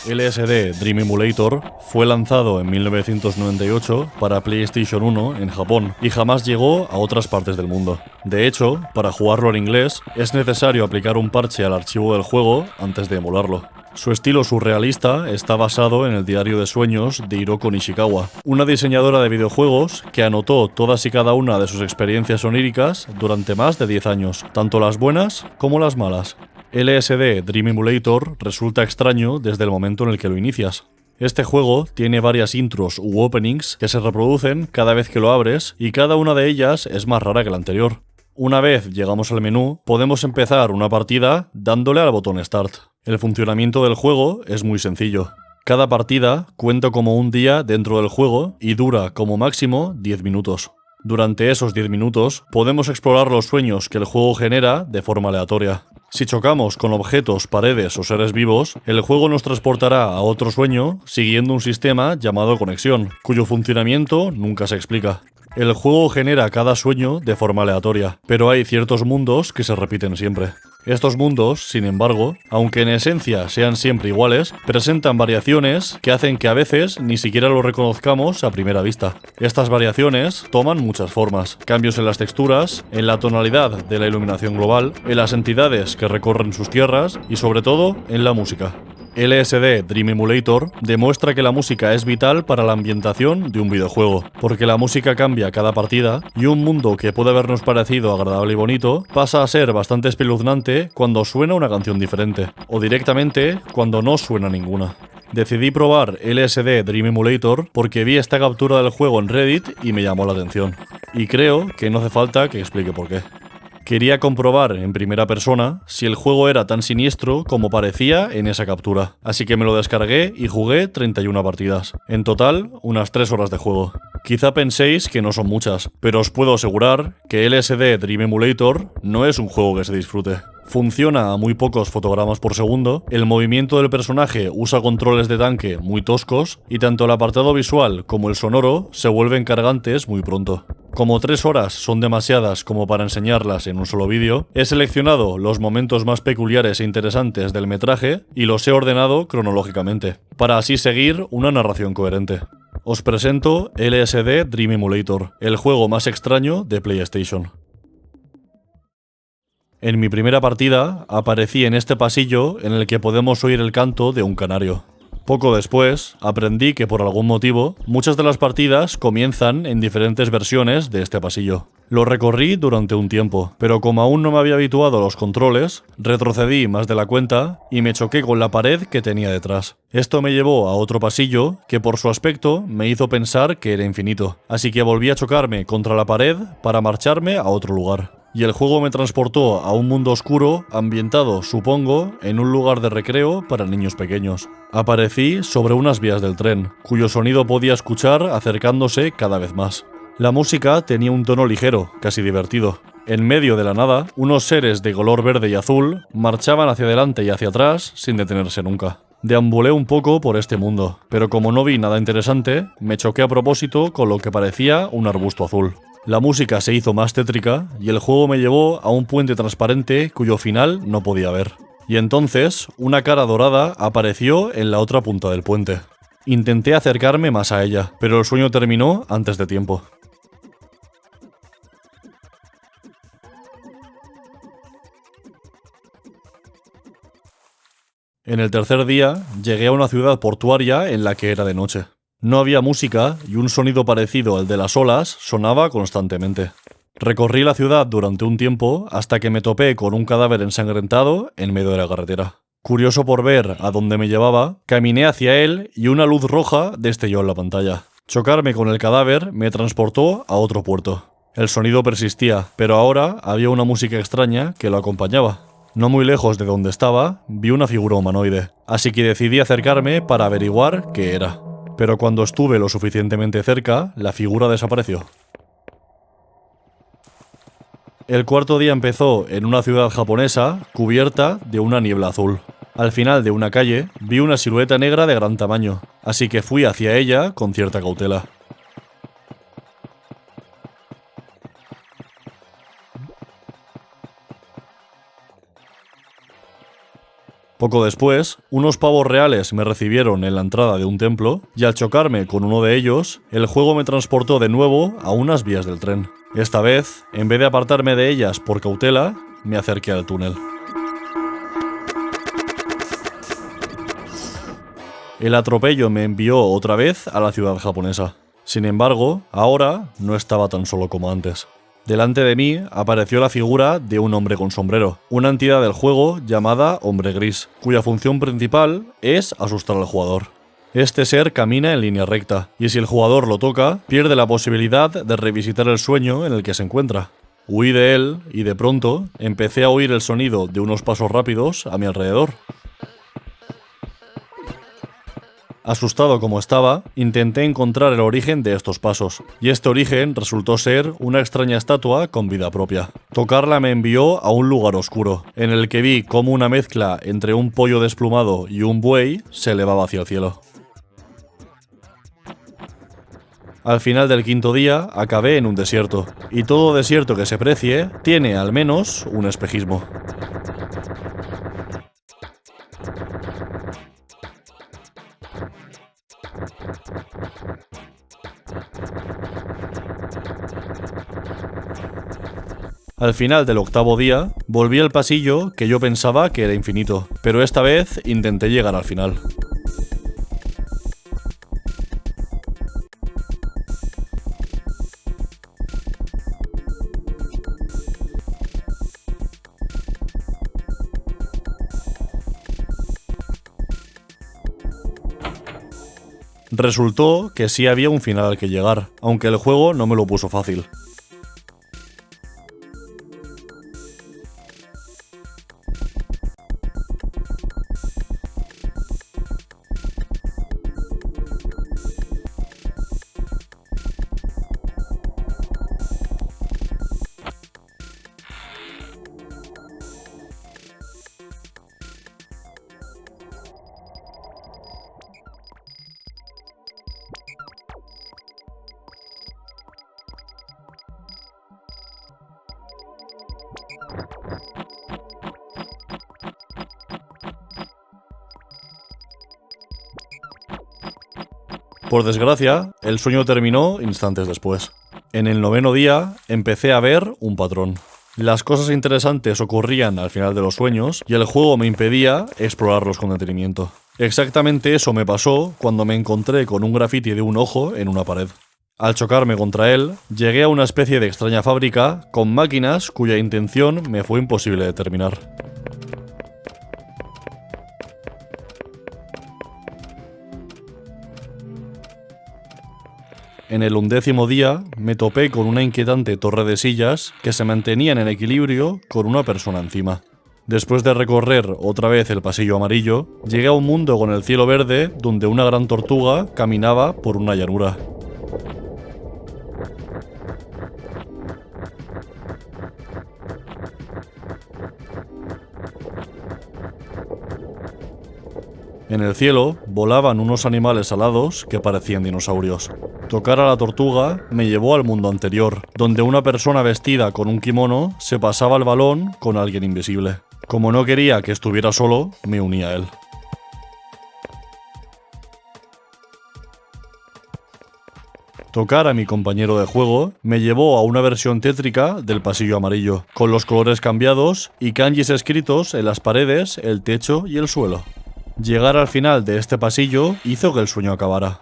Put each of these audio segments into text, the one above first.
LSD Dream Emulator fue lanzado en 1998 para PlayStation 1 en Japón y jamás llegó a otras partes del mundo. De hecho, para jugarlo en inglés es necesario aplicar un parche al archivo del juego antes de emularlo. Su estilo surrealista está basado en el diario de sueños de Hiroko Nishikawa, una diseñadora de videojuegos que anotó todas y cada una de sus experiencias oníricas durante más de 10 años, tanto las buenas como las malas. LSD Dream Emulator resulta extraño desde el momento en el que lo inicias. Este juego tiene varias intros u openings que se reproducen cada vez que lo abres y cada una de ellas es más rara que la anterior. Una vez llegamos al menú, podemos empezar una partida dándole al botón Start. El funcionamiento del juego es muy sencillo. Cada partida cuenta como un día dentro del juego y dura como máximo 10 minutos. Durante esos 10 minutos podemos explorar los sueños que el juego genera de forma aleatoria. Si chocamos con objetos, paredes o seres vivos, el juego nos transportará a otro sueño siguiendo un sistema llamado conexión, cuyo funcionamiento nunca se explica. El juego genera cada sueño de forma aleatoria, pero hay ciertos mundos que se repiten siempre. Estos mundos, sin embargo, aunque en esencia sean siempre iguales, presentan variaciones que hacen que a veces ni siquiera lo reconozcamos a primera vista. Estas variaciones toman muchas formas: cambios en las texturas, en la tonalidad de la iluminación global, en las entidades que recorren sus tierras y sobre todo en la música. LSD Dream Emulator demuestra que la música es vital para la ambientación de un videojuego, porque la música cambia cada partida y un mundo que puede habernos parecido agradable y bonito pasa a ser bastante espeluznante cuando suena una canción diferente, o directamente cuando no suena ninguna. Decidí probar LSD Dream Emulator porque vi esta captura del juego en Reddit y me llamó la atención. Y creo que no hace falta que explique por qué. Quería comprobar en primera persona si el juego era tan siniestro como parecía en esa captura, así que me lo descargué y jugué 31 partidas. En total, unas 3 horas de juego. Quizá penséis que no son muchas, pero os puedo asegurar que LSD Dream Emulator no es un juego que se disfrute. Funciona a muy pocos fotogramas por segundo, el movimiento del personaje usa controles de tanque muy toscos y tanto el apartado visual como el sonoro se vuelven cargantes muy pronto. Como 3 horas son demasiadas como para enseñarlas en un solo vídeo, he seleccionado los momentos más peculiares e interesantes del metraje y los he ordenado cronológicamente, para así seguir una narración coherente. Os presento LSD Dream Emulator, el juego más extraño de PlayStation. En mi primera partida, aparecí en este pasillo en el que podemos oír el canto de un canario. Poco después, aprendí que por algún motivo, muchas de las partidas comienzan en diferentes versiones de este pasillo. Lo recorrí durante un tiempo, pero como aún no me había habituado a los controles, retrocedí más de la cuenta y me choqué con la pared que tenía detrás. Esto me llevó a otro pasillo que por su aspecto me hizo pensar que era infinito, así que volví a chocarme contra la pared para marcharme a otro lugar. Y el juego me transportó a un mundo oscuro, ambientado, supongo, en un lugar de recreo para niños pequeños. Aparecí sobre unas vías del tren, cuyo sonido podía escuchar acercándose cada vez más. La música tenía un tono ligero, casi divertido. En medio de la nada, unos seres de color verde y azul marchaban hacia adelante y hacia atrás sin detenerse nunca. Deambulé un poco por este mundo, pero como no vi nada interesante, me choqué a propósito con lo que parecía un arbusto azul. La música se hizo más tétrica y el juego me llevó a un puente transparente cuyo final no podía ver. Y entonces, una cara dorada apareció en la otra punta del puente. Intenté acercarme más a ella, pero el sueño terminó antes de tiempo. En el tercer día, llegué a una ciudad portuaria en la que era de noche. No había música y un sonido parecido al de las olas sonaba constantemente. Recorrí la ciudad durante un tiempo hasta que me topé con un cadáver ensangrentado en medio de la carretera. Curioso por ver a dónde me llevaba, caminé hacia él y una luz roja destelló en la pantalla. Chocarme con el cadáver me transportó a otro puerto. El sonido persistía, pero ahora había una música extraña que lo acompañaba. No muy lejos de donde estaba, vi una figura humanoide, así que decidí acercarme para averiguar qué era. Pero cuando estuve lo suficientemente cerca, la figura desapareció. El cuarto día empezó en una ciudad japonesa cubierta de una niebla azul. Al final de una calle, vi una silueta negra de gran tamaño, así que fui hacia ella con cierta cautela. Poco después, unos pavos reales me recibieron en la entrada de un templo y al chocarme con uno de ellos, el juego me transportó de nuevo a unas vías del tren. Esta vez, en vez de apartarme de ellas por cautela, me acerqué al túnel. El atropello me envió otra vez a la ciudad japonesa. Sin embargo, ahora no estaba tan solo como antes. Delante de mí apareció la figura de un hombre con sombrero, una entidad del juego llamada Hombre Gris, cuya función principal es asustar al jugador. Este ser camina en línea recta, y si el jugador lo toca, pierde la posibilidad de revisitar el sueño en el que se encuentra. Huí de él, y de pronto empecé a oír el sonido de unos pasos rápidos a mi alrededor. Asustado como estaba, intenté encontrar el origen de estos pasos, y este origen resultó ser una extraña estatua con vida propia. Tocarla me envió a un lugar oscuro, en el que vi cómo una mezcla entre un pollo desplumado y un buey se elevaba hacia el cielo. Al final del quinto día acabé en un desierto, y todo desierto que se precie tiene al menos un espejismo. Al final del octavo día, volví al pasillo que yo pensaba que era infinito, pero esta vez intenté llegar al final. Resultó que sí había un final al que llegar, aunque el juego no me lo puso fácil. Por desgracia, el sueño terminó instantes después. En el noveno día empecé a ver un patrón. Las cosas interesantes ocurrían al final de los sueños y el juego me impedía explorarlos con detenimiento. Exactamente eso me pasó cuando me encontré con un grafiti de un ojo en una pared. Al chocarme contra él, llegué a una especie de extraña fábrica con máquinas cuya intención me fue imposible determinar. En el 11º día me topé con una inquietante torre de sillas que se mantenían en equilibrio con una persona encima. Después de recorrer otra vez el pasillo amarillo, llegué a un mundo con el cielo verde donde una gran tortuga caminaba por una llanura. En el cielo volaban unos animales alados que parecían dinosaurios. Tocar a la tortuga me llevó al mundo anterior, donde una persona vestida con un kimono se pasaba el balón con alguien invisible. Como no quería que estuviera solo, me uní a él. Tocar a mi compañero de juego me llevó a una versión tétrica del pasillo amarillo, con los colores cambiados y kanjis escritos en las paredes, el techo y el suelo. Llegar al final de este pasillo hizo que el sueño acabara.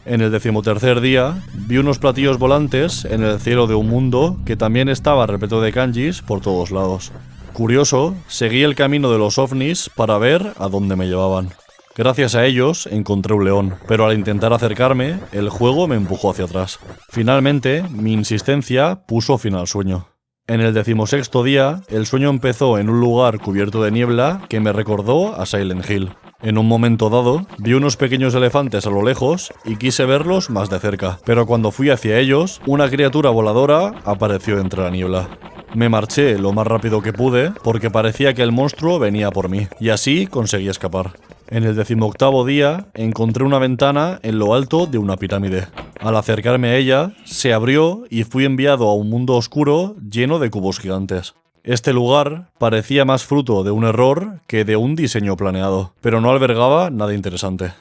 En el 13º día, vi unos platillos volantes en el cielo de un mundo que también estaba repleto de kanjis por todos lados. Curioso, seguí el camino de los ovnis para ver a dónde me llevaban. Gracias a ellos encontré un león, pero al intentar acercarme, el juego me empujó hacia atrás. Finalmente, mi insistencia puso fin al sueño. En el 16º día, el sueño empezó en un lugar cubierto de niebla que me recordó a Silent Hill. En un momento dado, vi unos pequeños elefantes a lo lejos y quise verlos más de cerca, pero cuando fui hacia ellos, una criatura voladora apareció entre la niebla. Me marché lo más rápido que pude porque parecía que el monstruo venía por mí, y así conseguí escapar. En el 18º día, encontré una ventana en lo alto de una pirámide. Al acercarme a ella, se abrió y fui enviado a un mundo oscuro lleno de cubos gigantes. Este lugar parecía más fruto de un error que de un diseño planeado, pero no albergaba nada interesante.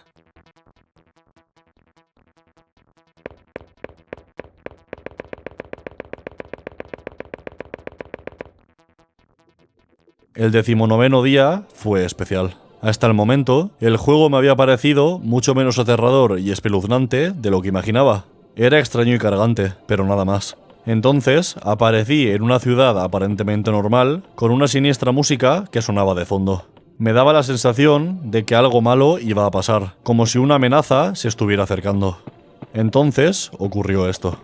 El 19º día fue especial. Hasta el momento, el juego me había parecido mucho menos aterrador y espeluznante de lo que imaginaba. Era extraño y cargante, pero nada más. Entonces, aparecí en una ciudad aparentemente normal, con una siniestra música que sonaba de fondo. Me daba la sensación de que algo malo iba a pasar, como si una amenaza se estuviera acercando. Entonces, ocurrió esto.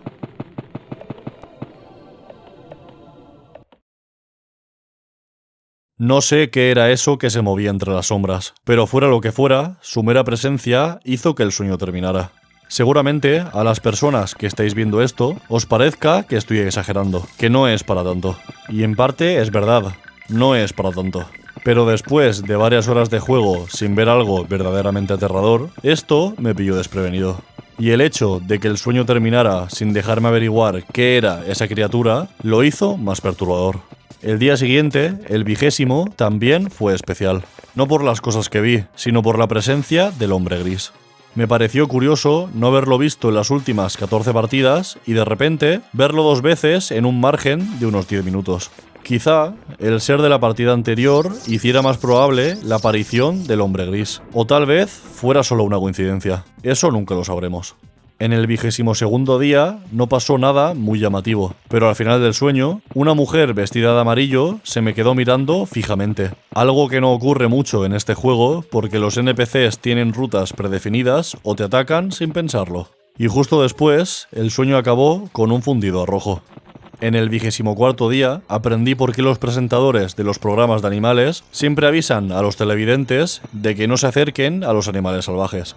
No sé qué era eso que se movía entre las sombras, pero fuera lo que fuera, su mera presencia hizo que el sueño terminara. Seguramente a las personas que estáis viendo esto os parezca que estoy exagerando, que no es para tanto. Y en parte es verdad, no es para tanto. Pero después de varias horas de juego sin ver algo verdaderamente aterrador, esto me pilló desprevenido. Y el hecho de que el sueño terminara sin dejarme averiguar qué era esa criatura, lo hizo más perturbador. El día siguiente, el 20º, también fue especial. No por las cosas que vi, sino por la presencia del hombre gris. Me pareció curioso no haberlo visto en las últimas 14 partidas y de repente verlo 2 veces en un margen de unos 10 minutos. Quizá el ser de la partida anterior hiciera más probable la aparición del hombre gris. O tal vez fuera solo una coincidencia. Eso nunca lo sabremos. En el 22º día no pasó nada muy llamativo, pero al final del sueño, una mujer vestida de amarillo se me quedó mirando fijamente. Algo que no ocurre mucho en este juego porque los NPCs tienen rutas predefinidas o te atacan sin pensarlo. Y justo después, el sueño acabó con un fundido a rojo. En el 24º día aprendí por qué los presentadores de los programas de animales siempre avisan a los televidentes de que no se acerquen a los animales salvajes.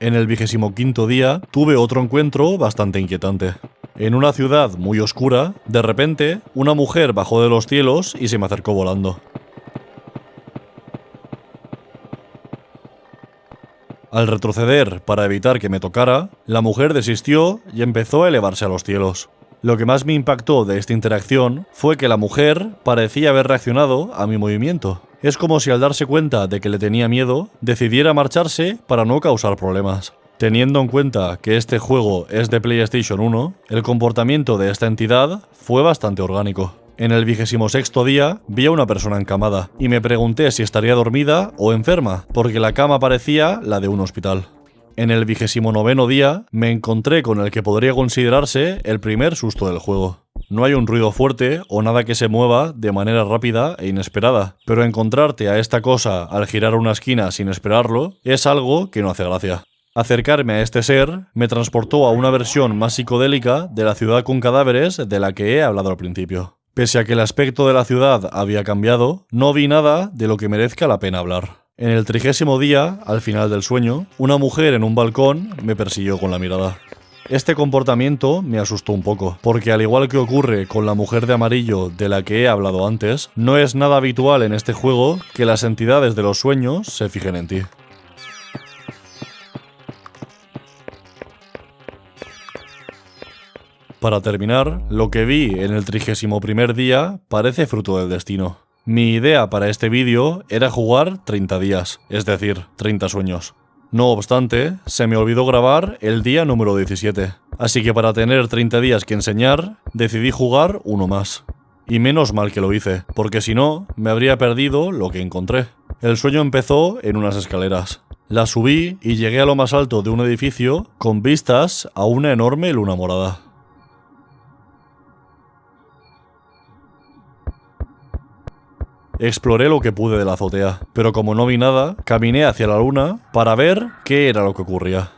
En el 25º día tuve otro encuentro bastante inquietante. En una ciudad muy oscura, de repente, una mujer bajó de los cielos y se me acercó volando. Al retroceder para evitar que me tocara, la mujer desistió y empezó a elevarse a los cielos. Lo que más me impactó de esta interacción fue que la mujer parecía haber reaccionado a mi movimiento. Es como si al darse cuenta de que le tenía miedo, decidiera marcharse para no causar problemas. Teniendo en cuenta que este juego es de PlayStation 1, el comportamiento de esta entidad fue bastante orgánico. En el 26º día vi a una persona encamada y me pregunté si estaría dormida o enferma, porque la cama parecía la de un hospital. En el 29º día me encontré con el que podría considerarse el primer susto del juego. No hay un ruido fuerte o nada que se mueva de manera rápida e inesperada, pero encontrarte a esta cosa al girar una esquina sin esperarlo es algo que no hace gracia. Acercarme a este ser me transportó a una versión más psicodélica de la ciudad con cadáveres de la que he hablado al principio. Pese a que el aspecto de la ciudad había cambiado, no vi nada de lo que merezca la pena hablar. En el 30º día, al final del sueño, una mujer en un balcón me persiguió con la mirada. Este comportamiento me asustó un poco, porque al igual que ocurre con la mujer de amarillo de la que he hablado antes, no es nada habitual en este juego que las entidades de los sueños se fijen en ti. Para terminar, lo que vi en el 31º día parece fruto del destino. Mi idea para este vídeo era jugar 30 días, es decir, 30 sueños. No obstante, se me olvidó grabar el día número 17, así que para tener 30 días que enseñar, decidí jugar uno más. Y menos mal que lo hice, porque si no, me habría perdido lo que encontré. El sueño empezó en unas escaleras. Las subí y llegué a lo más alto de un edificio con vistas a una enorme luna morada. Exploré lo que pude de la azotea, pero como no vi nada, caminé hacia la luna para ver qué era lo que ocurría.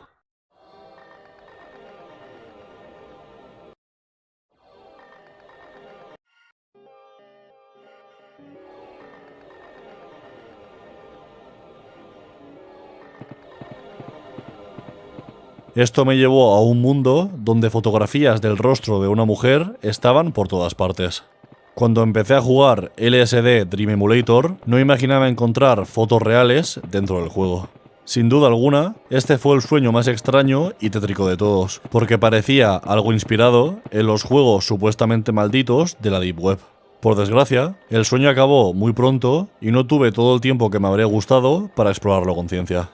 Esto me llevó a un mundo donde fotografías del rostro de una mujer estaban por todas partes. Cuando empecé a jugar LSD Dream Emulator, no imaginaba encontrar fotos reales dentro del juego. Sin duda alguna, este fue el sueño más extraño y tétrico de todos, porque parecía algo inspirado en los juegos supuestamente malditos de la Deep Web. Por desgracia, el sueño acabó muy pronto y no tuve todo el tiempo que me habría gustado para explorarlo con ciencia.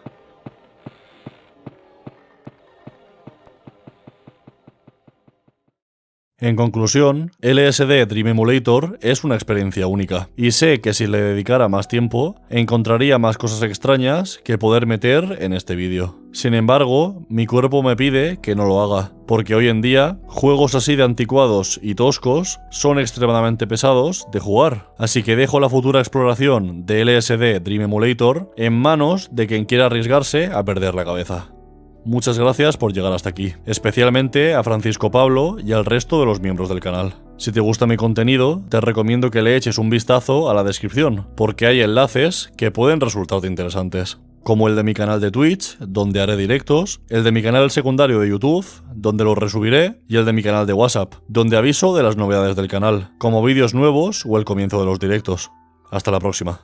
En conclusión, LSD Dream Emulator es una experiencia única, y sé que si le dedicara más tiempo, encontraría más cosas extrañas que poder meter en este vídeo. Sin embargo, mi cuerpo me pide que no lo haga, porque hoy en día, juegos así de anticuados y toscos son extremadamente pesados de jugar, así que dejo la futura exploración de LSD Dream Emulator en manos de quien quiera arriesgarse a perder la cabeza. Muchas gracias por llegar hasta aquí, especialmente a Francisco Pablo y al resto de los miembros del canal. Si te gusta mi contenido, te recomiendo que le eches un vistazo a la descripción, porque hay enlaces que pueden resultarte interesantes, como el de mi canal de Twitch, donde haré directos, el de mi canal secundario de YouTube, donde los resubiré, y el de mi canal de WhatsApp, donde aviso de las novedades del canal, como vídeos nuevos o el comienzo de los directos. Hasta la próxima.